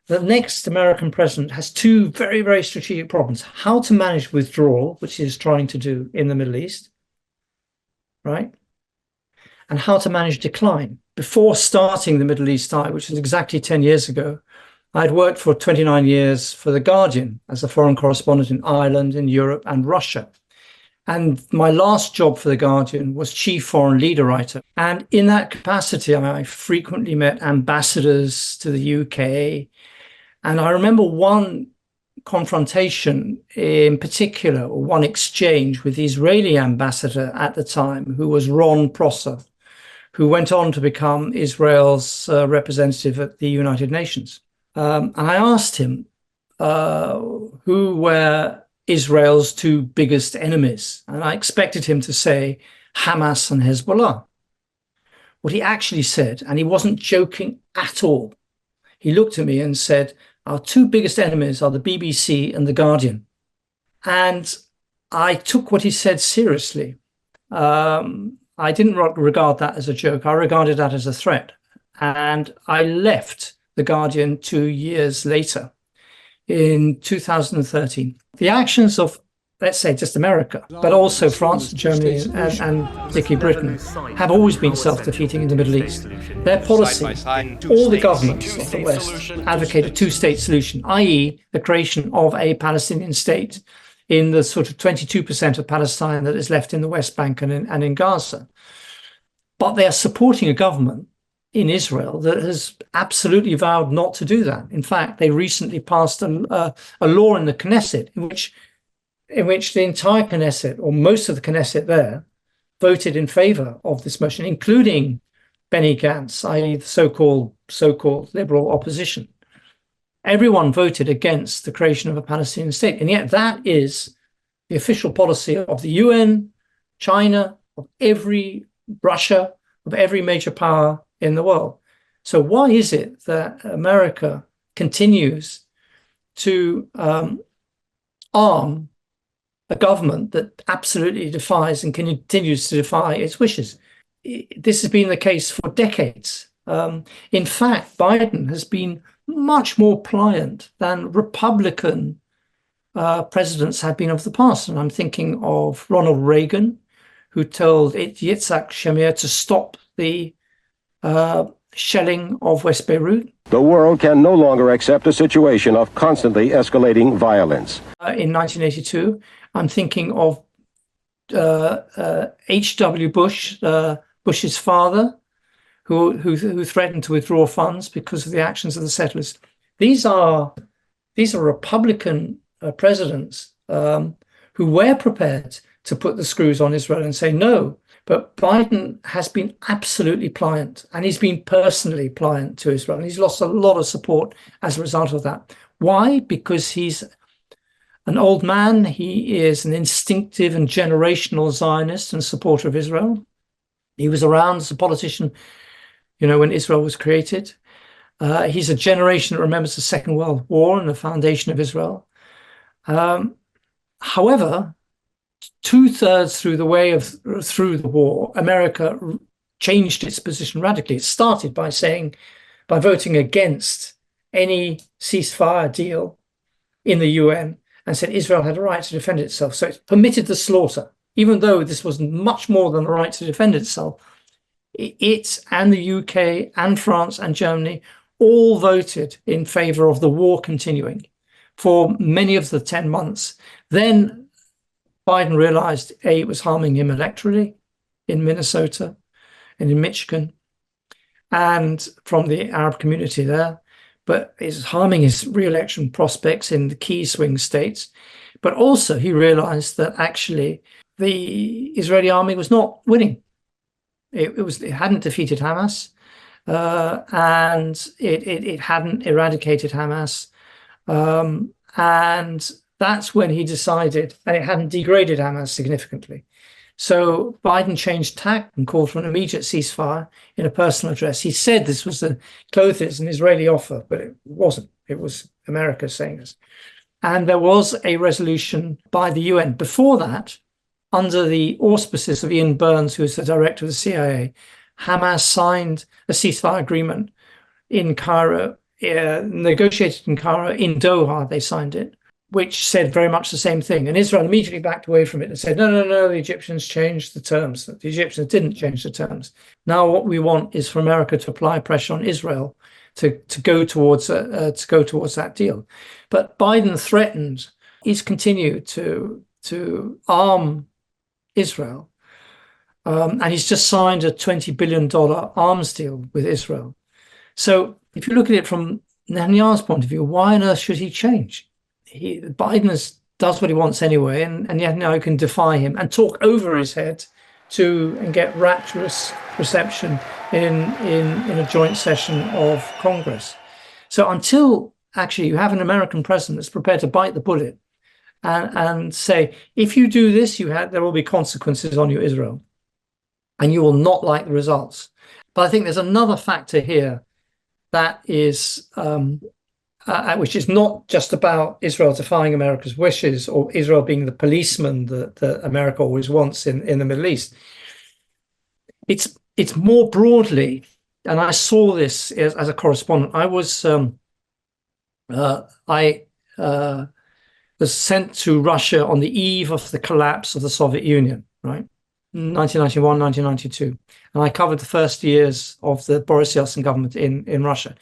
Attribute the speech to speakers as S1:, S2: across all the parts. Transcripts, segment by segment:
S1: the next American president has two very, very strategic problems: how to manage withdrawal, which he is trying to do in the Middle East, right? And how to manage decline. Before starting the Middle East Eye, which was exactly 10 years ago, I'd worked for 29 years for The Guardian as a foreign correspondent in Ireland, in Europe, and Russia. And my last job for The Guardian was chief foreign leader writer. And in that capacity, I frequently met ambassadors to the UK. And I remember one confrontation in particular, or one exchange with the Israeli ambassador at the time, who was Ron Prosser, who went on to become Israel's representative at the United Nations. And I asked him who were Israel's two biggest enemies. And I expected him to say Hamas and Hezbollah. What he actually said, and he wasn't joking at all, he looked at me and said, our two biggest enemies are the BBC and The Guardian. And I took what he said seriously. I didn't regard that as a joke. I regarded that as a threat. And I left The Guardian 2 years later, in 2013. The actions of, let's say, just America, but also France, Germany, and particularly Britain, have always been self-defeating in the Middle East. Their policy, all the governments of the West advocate a two-state solution, i.e. the creation of a Palestinian state in the sort of 22% of Palestine that is left in the West Bank and in Gaza. But they are supporting a government in Israel that has absolutely vowed not to do that. In fact, they recently passed a law in the Knesset in which the entire Knesset, or most of the Knesset there, voted in favor of this motion, including Benny Gantz, i.e. the so-called liberal opposition. Everyone voted against the creation of a Palestinian state. And yet that is the official policy of the UN, China, of Russia, of every major power in the world. So why is it that America continues to arm a government that absolutely defies and continues to defy its wishes? This has been the case for decades. In fact, Biden has been much more pliant than Republican presidents have been of the past. And I'm thinking of Ronald Reagan, who told Yitzhak Shamir to stop the shelling of West Beirut.
S2: The world can no longer accept a situation of constantly escalating violence.
S1: In 1982, I'm thinking of H.W. Bush, Bush's father, who threatened to withdraw funds because of the actions of the settlers. These are Republican presidents who were prepared to put the screws on Israel and say no. But Biden has been absolutely pliant, and he's been personally pliant to Israel. And he's lost a lot of support as a result of that. Why? Because he's an old man. He is an instinctive and generational Zionist and supporter of Israel. He was around as a politician, when Israel was created. He's a generation that remembers the Second World War and the foundation of Israel. However, 2/3 through the war, America changed its position radically. It started by voting against any ceasefire deal in the UN and said Israel had a right to defend itself. So it permitted the slaughter, even though this was much more than the right to defend itself. It and the UK and France and Germany all voted in favor of the war continuing for many of the 10 months. Then Biden realized, it was harming him electorally in Minnesota and in Michigan and from the Arab community there, but it's harming his re-election prospects in the key swing states. But also he realized that actually the Israeli army was not winning. It hadn't defeated Hamas, and it hadn't eradicated Hamas. And that's when he decided, and it hadn't degraded Hamas significantly. So Biden changed tack and called for an immediate ceasefire in a personal address. He said this was clothed as an Israeli offer, but it wasn't. It was America saying this. And there was a resolution by the UN. Before that, under the auspices of Ian Burns, who is the director of the CIA, Hamas signed a ceasefire agreement in Cairo negotiated in Cairo, in Doha, they signed it, which said very much the same thing. And Israel immediately backed away from it and said, no, the Egyptians changed the terms. The Egyptians didn't change the terms. Now what we want is for America to apply pressure on Israel to go towards that deal. But Biden threatened, he's continued to arm Israel. And he's just signed a $20 billion arms deal with Israel. So if you look at it from Netanyahu's point of view, why on earth should he change? Biden does what he wants anyway, and Netanyahu can defy him and talk over his head and get rapturous reception in a joint session of Congress. So until actually you have an American president that's prepared to bite the bullet and say, if you do this, there will be consequences on you, Israel, and you will not like the results. But I think there's another factor here that is which is not just about Israel defying America's wishes or Israel being the policeman that America always wants in the Middle East. It's more broadly, and I saw this as a correspondent. I was sent to Russia on the eve of the collapse of the Soviet Union, right? 1991, 1992. And I covered the first years of the Boris Yeltsin government in Russia.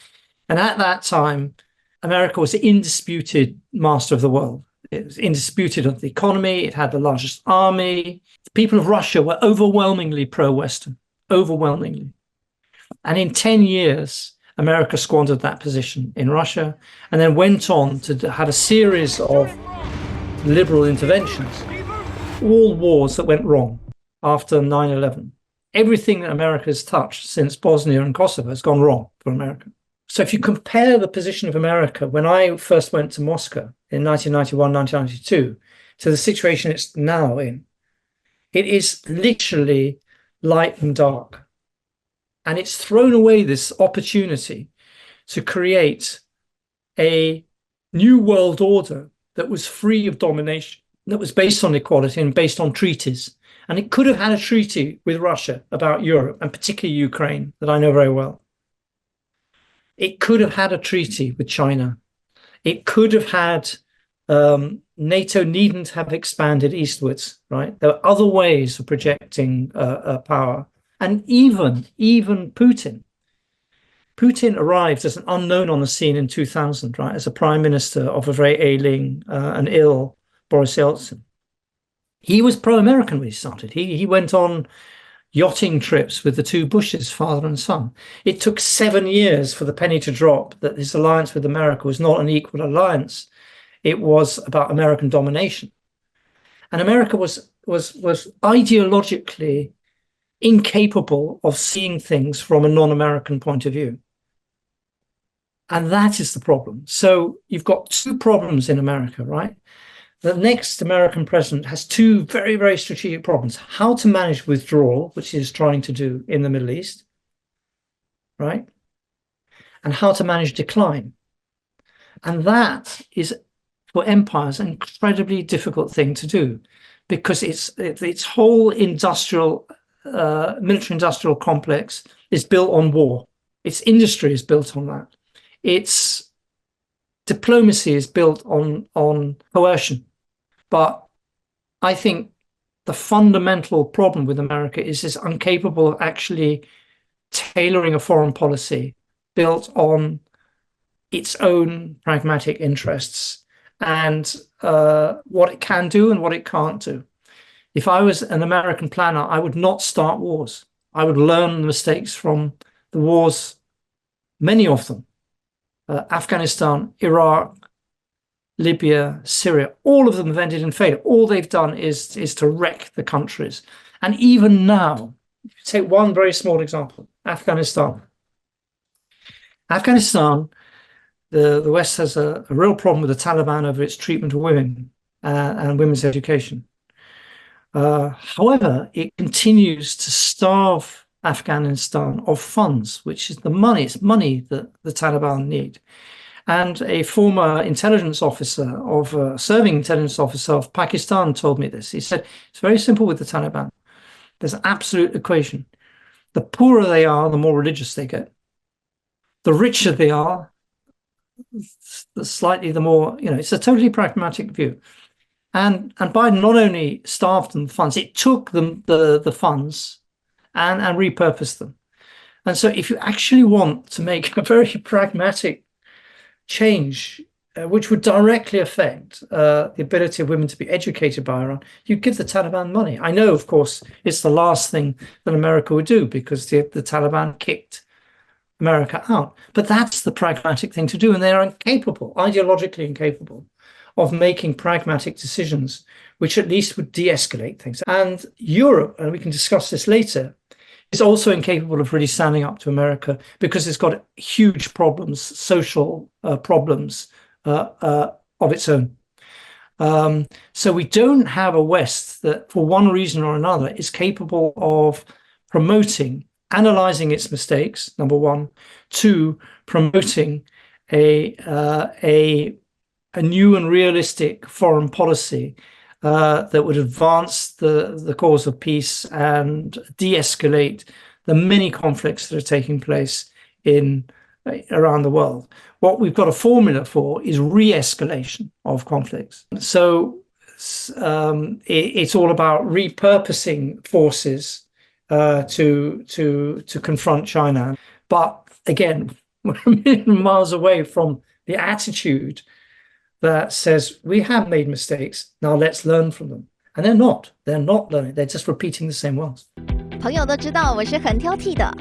S1: And at that time, America was the indisputed master of the world. It was indisputed of the economy. It had the largest army. The people of Russia were overwhelmingly pro-Western, overwhelmingly. And in 10 years, America squandered that position in Russia and then went on to have a series of liberal interventions, all wars that went wrong after 9/11. Everything that America has touched since Bosnia and Kosovo has gone wrong for America. So if you compare the position of America when I first went to Moscow in 1991, 1992, to the situation it's now in, it is literally light and dark. And it's thrown away this opportunity to create a new world order that was free of domination, that was based on equality and based on treaties. And it could have had a treaty with Russia about Europe, and particularly Ukraine, that I know very well. It could have had a treaty with China. It could have had, NATO needn't have expanded eastwards, right? There are other ways of projecting power. And even Putin arrived as an unknown on the scene in 2000, right? As a prime minister of a very ailing and ill Boris Yeltsin. He was pro-American when he started. He went on yachting trips with the two Bushes, father and son. It took 7 years for the penny to drop that his alliance with America was not an equal alliance. It was about American domination. And America was ideologically incapable of seeing things from a non-American point of view. And that is the problem. So you've got two problems in America, right? The next American president has two very, very strategic problems. How to manage withdrawal, which he is trying to do in the Middle East, right? And how to manage decline. And that is, for empires, an incredibly difficult thing to do because its whole military-industrial complex is built on war. Its industry is built on that. Its diplomacy is built on coercion. But I think the fundamental problem with America is it's incapable of actually tailoring a foreign policy built on its own pragmatic interests and what it can do and what it can't do. If I was an American planner, I would not start wars. I would learn the mistakes from the wars, many of them, Afghanistan, Iraq, Libya, Syria, all of them have ended in failure. All they've done is to wreck the countries. And even now, take one very small example, Afghanistan. Afghanistan, the West has a real problem with the Taliban over its treatment of women and women's education. However, it continues to starve Afghanistan of funds, which is the money. It's money that the Taliban need. And a former intelligence officer serving intelligence officer of Pakistan told me this. He said, it's very simple with the Taliban. There's an absolute equation. The poorer they are, the more religious they get. The richer they are, slightly the more, it's a totally pragmatic view. And Biden not only starved them funds, it took them the funds and repurposed them. And so if you actually want to make a very pragmatic change, which would directly affect the ability of women to be educated by Iran, you give the Taliban money. I know, of course, it's the last thing that America would do because the Taliban kicked America out. But that's the pragmatic thing to do. And they are incapable, ideologically incapable, of making pragmatic decisions, which at least would de-escalate things. And Europe, and we can discuss this later, is also incapable of really standing up to America because it's got huge problems, social problems of its own. So we don't have a West that, for one reason or another, is capable of promoting, analyzing its mistakes, number one, two, promoting a new and realistic foreign policy that would advance the cause of peace and de-escalate the many conflicts that are taking place around the world. What we've got a formula for is re-escalation of conflicts. So it's all about repurposing forces to confront China. But again, we're a million miles away from the attitude that says we have made mistakes, now let's learn from them. And they're not learning, they're just repeating the same ones.
S3: 朋友都知道我是很挑剔的，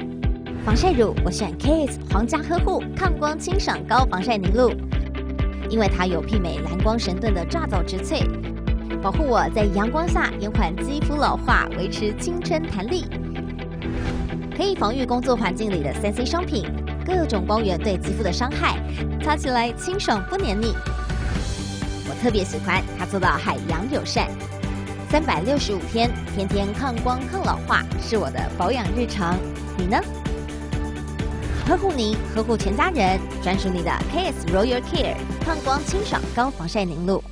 S3: 防晒乳我选 KISS 皇家呵护抗光清爽高防晒凝露，因为它有媲美蓝光神盾的抓藻植萃，保护我在阳光下延缓肌肤老化，维持青春弹力，可以防御工作环境里的3C 商品，各种光源对肌肤的伤害，擦起来清爽不黏腻。我特别喜欢它做到海洋友善，365天，天天抗光抗老化，是我的保养日常。你呢？呵护您，呵护全家人，专属你的 KISS Royal Care 抗光清爽高防晒凝露。